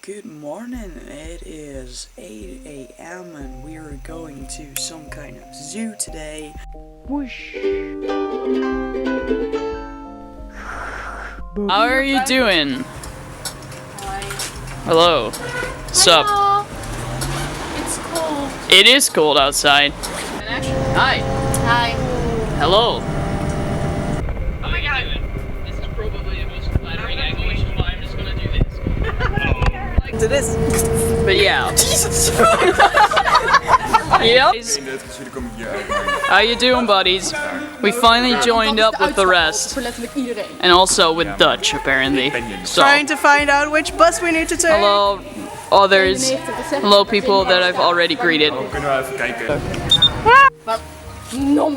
Good morning, it is 8 AM and we are going to some kind of zoo today. Whoosh! How are you doing? Hi. Hello. Sup? It's cold. It is cold outside. Hi. Hi. Hello. Oh my god. This is probably the most flattering angle, which is why I'm just gonna do this. To this. But yeah. Jesus! Yep. How you doing, buddies? We finally joined up with the rest. And also with Dutch, apparently. So, Trying to find out which bus we need to take. hello, others. Hello, people that I've already greeted. Kunnen we even kijken? No.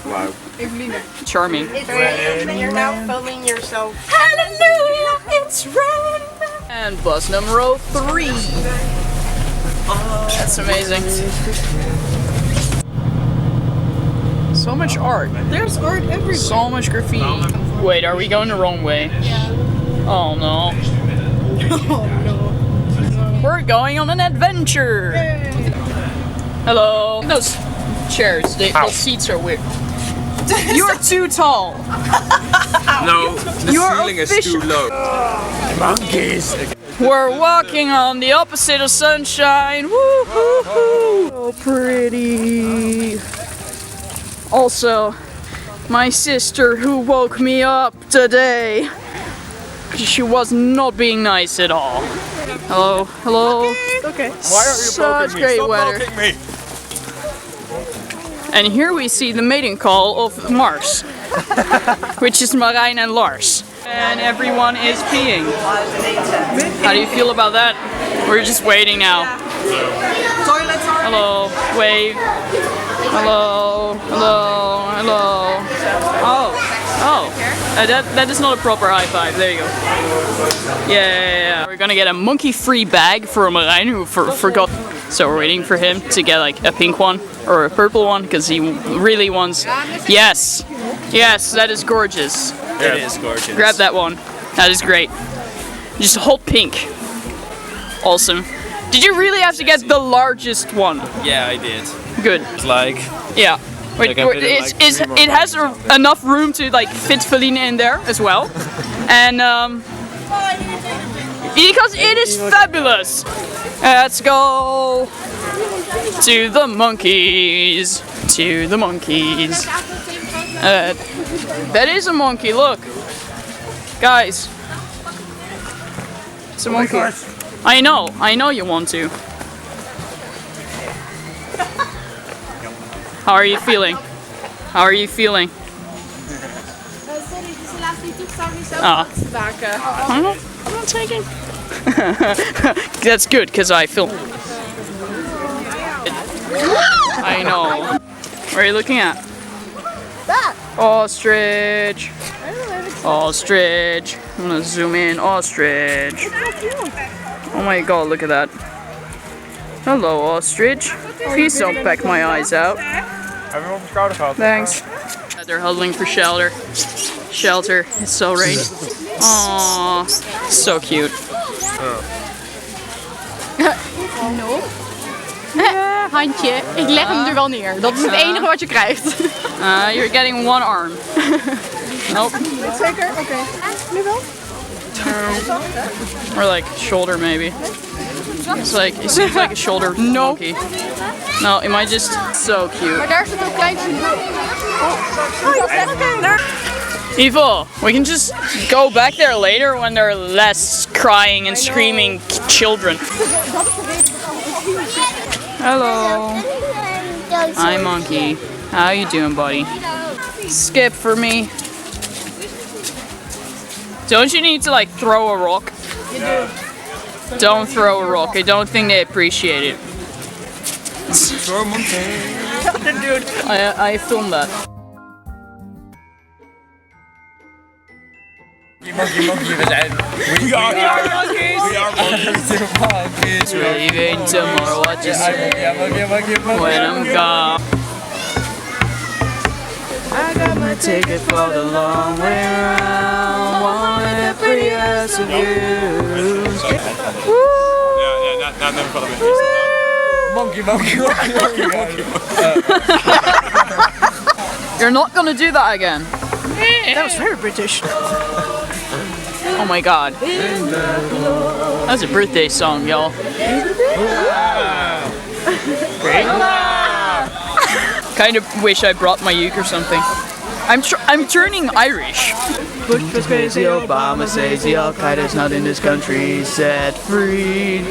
Wauw. Eveline. Charming. You're now filming yourself. Hallelujah, it's raining. And bus number 3. That's amazing. So much art. There's art everywhere. So much graffiti. Wait, are we going the wrong way? Yeah. Oh no. Oh no. We're going on an adventure. Hello. Those chairs, those seats are weird. You're too tall. No, the ceiling is too low. Monkeys! We're walking on the opposite of sunshine. Woo-hoo-hoo. So pretty. Also, my sister who woke me up today, she was not being nice at all. Hello, hello. Okay. Why are you Such poking me? great Stop weather. poking me! And here we see the mating call of Mars, which is Marijn and Lars. And everyone is peeing. How do you feel about that? We're just waiting now. Toilets are. Hello, wave. Hello, hello, hello. Oh. That is not a proper high five. There you go. Yeah. We're gonna get a monkey-free bag for Marijn, who forgot. So we're waiting for him to get like a pink one or a purple one because he really wants. Yes, that is gorgeous. It is gorgeous. Grab that one. That is great. Just hold pink. Awesome. Did you really have to get the largest one? Yeah, I did. Good. It's like... Yeah. Wait, Like I fit in, like, three more it has enough room to like fit Feline in there as well, and because it is fabulous. Let's go to the monkeys. To the monkeys. That is a monkey. Look, guys. It's a monkey. I know you want to. How are you feeling? How are you feeling? Sorry, dus de laatste toestaan is zelf Ah. te maken. I'm not taking. That's good because I film. I know. Where are you looking at? That. Ostrich. Ostrich. I'm gonna zoom in. Ostrich. Oh my god, look at that. Hello, ostrich. Please don't peck my eyes out. Hebben we op de schouder gehad? Thanks. They're huddling for shelter. Shelter. It's so rainy. Aww. So cute. No. Handje, ik leg hem er wel neer. Dat is het enige wat je krijgt. You're getting one arm. Nope. Zeker? Oké. Nu wel? Or like shoulder maybe. It's like it seems like a shoulder monkey. No, it might just so cute. Maar daar zit ook klein. Evil, we can just go back there later when there are less crying and screaming children. Hello. Hi monkey. How you doing, buddy? Skip for me. Don't you need to like throw a rock? You do. Don't throw a rock. I don't think they appreciate it. Throw a monkey. Dude, I filmed that. Monkey, we zijn... We are monkeys! We are monkeys! Leaving tomorrow, what you say when I'm gone. I got my ticket for the long way around, one of the prettiest of views. Nou, neem van de monkey. You're not gonna do that again. That was very British. Oh my god. That's a birthday song, y'all. Kind of wish I brought my uke or something. I'm turning Irish. Bush was crazy, Obama says the Al-Qaeda's not in this country. Set free.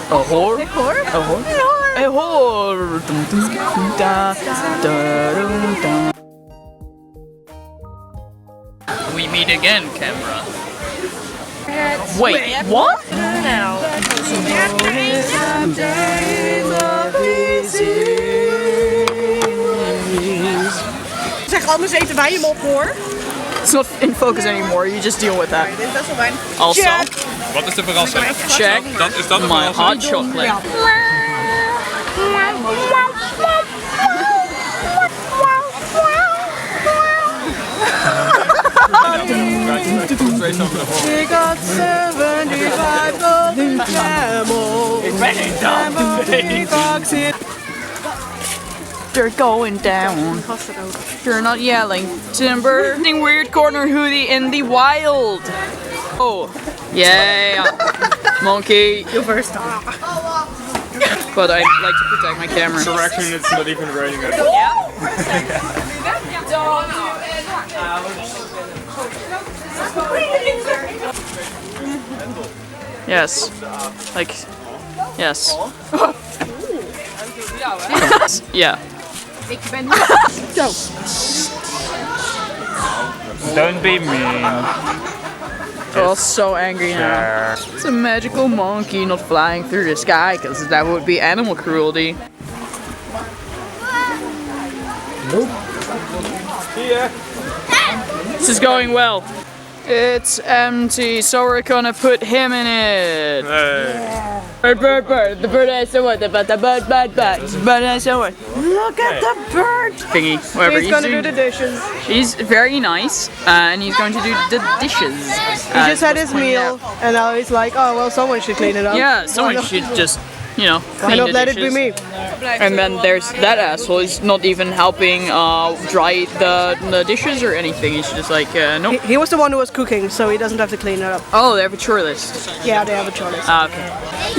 A whore? A whore? A whore? A whore. We meet again, camera. Wait, what? Zeg, anders eten wij hem op, hoor. It's not in focus anymore, you just deal with that. Dit is best wel fijn. Also, Wat is de verrassing? check Is dat een my verrassing? hot chocolate. We got 75 golden camels. They're going down. They're not yelling. Timber. Weird corner hoodie in the wild. Oh, yeah. Monkey. You first. But I like to protect my camera. Correction, it's not even raining. Yes. Like, yes. Yeah. Ik ben niet. Zo. Don't be mean. Oh, so angry now. It's a magical monkey not flying through the sky, because that would be animal cruelty. Nope. Yeah. This is going well. It's empty, so we're gonna put him in it. Hey. Bird. The bird has what? The bird. The bird has what? Look at the bird. Thingy, whatever. He's gonna do the dishes. He's very nice, and he's going to do the dishes. He just had his meal, and now he's like, oh well, someone should clean it up. Yeah, someone should just, you know, Why clean not the let dishes. it be me? And then there's that asshole. He's not even helping dry the dishes or anything. He's just like, nope. He was the one who was cooking, so he doesn't have to clean it up. Oh, they have a chore list. Yeah, they have a choice. Ah, okay.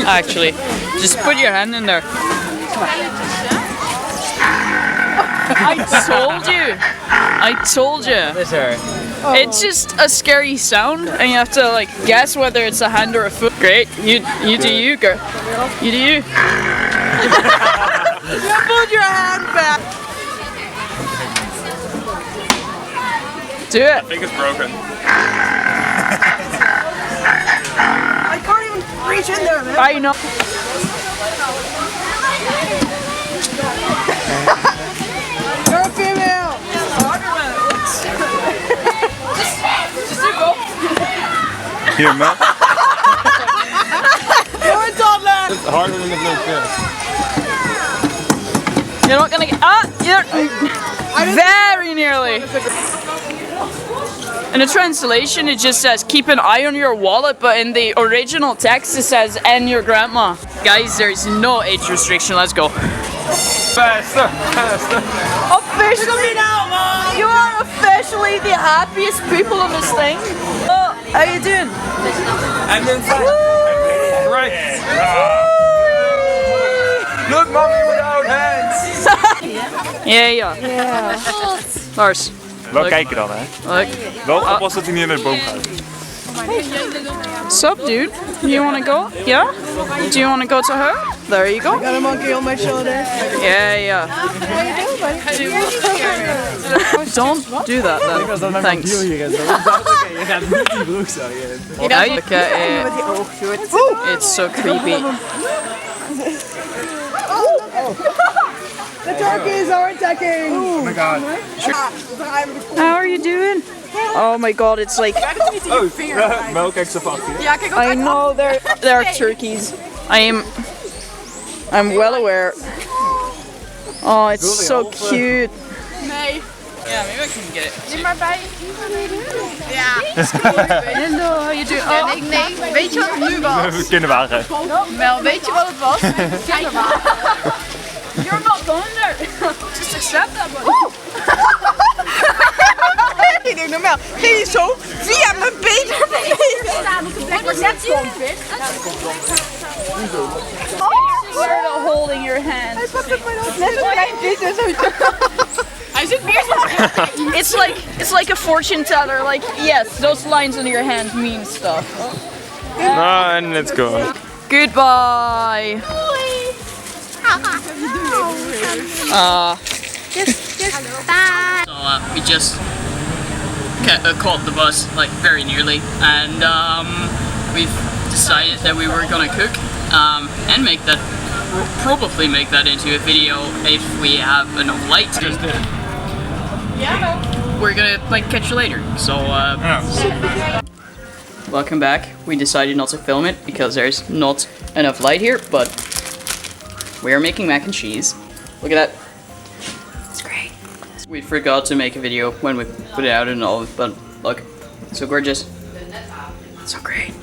Actually, just put your hand in there. I told you. It's just a scary sound, and you have to like guess whether it's a hand or a foot. Great, you do you, girl. You do you. Put your hand back. Do it. I think it's broken. I can't even reach in there, man. I know. You're a female. Here, man. You're a toddler. It's harder than it looks, yeah. You're not gonna get. You're very nearly. In the translation, it just says keep an eye on your wallet, but in the original text, it says and your grandma. Guys, there's no age restriction. Let's go. Faster. Officially now, Mom. You are officially the happiest people on this thing. Oh, how you doing? And then right. Look, mommy without hands. Yeah. Lars. Wel Look. kijken dan, hè. Look. Wel oppassen dat hij niet in de boom gaat. Sup, dude? You wanna go? Yeah? Do you wanna go to her? There you go. Got a monkey on my shoulder. Yeah. Don't do that then. Thanks. Je gaat niet die broekzak in. Look at it. It's so creepy. The turkeys are attacking. Oh my god. How are you doing? Oh my god, it's like Oh, Mel kijkt zo vast hier. Ja, kijk ook. I know they're turkeys. I'm well aware. Oh, it's so cute. Nee. Yeah, maybe I can get it. Neem maar bij. Hallo, je doet... Oh, nee, weet je wat het nu was? Kinderwagen. Mel, weet je wat het was? Kinderwagen. You're not going there. Just accept that, buddy. Ik doe normaal. Ging je zo via mijn been naar beneden? Staan op de plek waar net stond, bitch. You're holding your hand. Hij pakt op mijn hand. Net een klein beetje zo. Hij zit meer zo. It's like a fortune teller. Like, yes, those lines on your hand mean stuff. Nou, en let's go. Goodbye. So we just caught the bus like very nearly, and we've decided that we were gonna cook and probably make that into a video if we have enough light. We're gonna like catch you later. So welcome back. We decided not to film it because there's not enough light here, but we are making mac and cheese. Look at that. It's great. We forgot to make a video when we put it out and all, but look, it's so gorgeous. It's so great.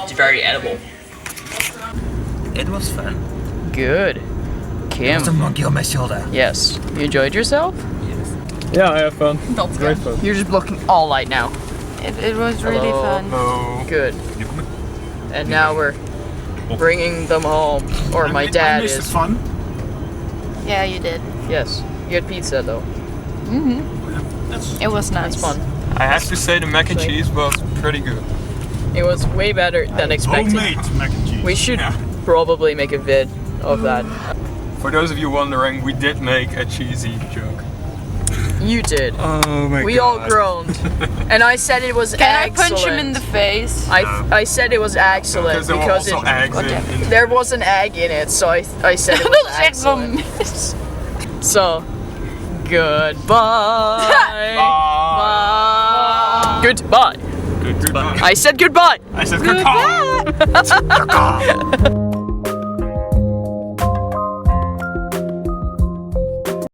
It's very edible. It was fun. Good. Kim. There's a monkey on my shoulder. Yes. You enjoyed yourself? Yeah, I have fun. That's Great fun. You're just blocking all light now. It was really fun. Oh. Good. And now we're bringing them home. Or my dad is. fun. Yeah, you did. Yes. You had pizza though. It was nice. It's fun. I have to say the mac and cheese was pretty good. It was way better than expected. mac and cheese. We should probably make a vid of that. For those of you wondering, we did make a cheesy joke. You did. Oh my god. We all groaned. And I said it was Can I excellent. punch him in the face? I said it was excellent There were because also eggs in there was an egg in it, so I said it was excellent. So, goodbye. Bye. Goodbye. Goodbye. I said goodbye. I said goodbye.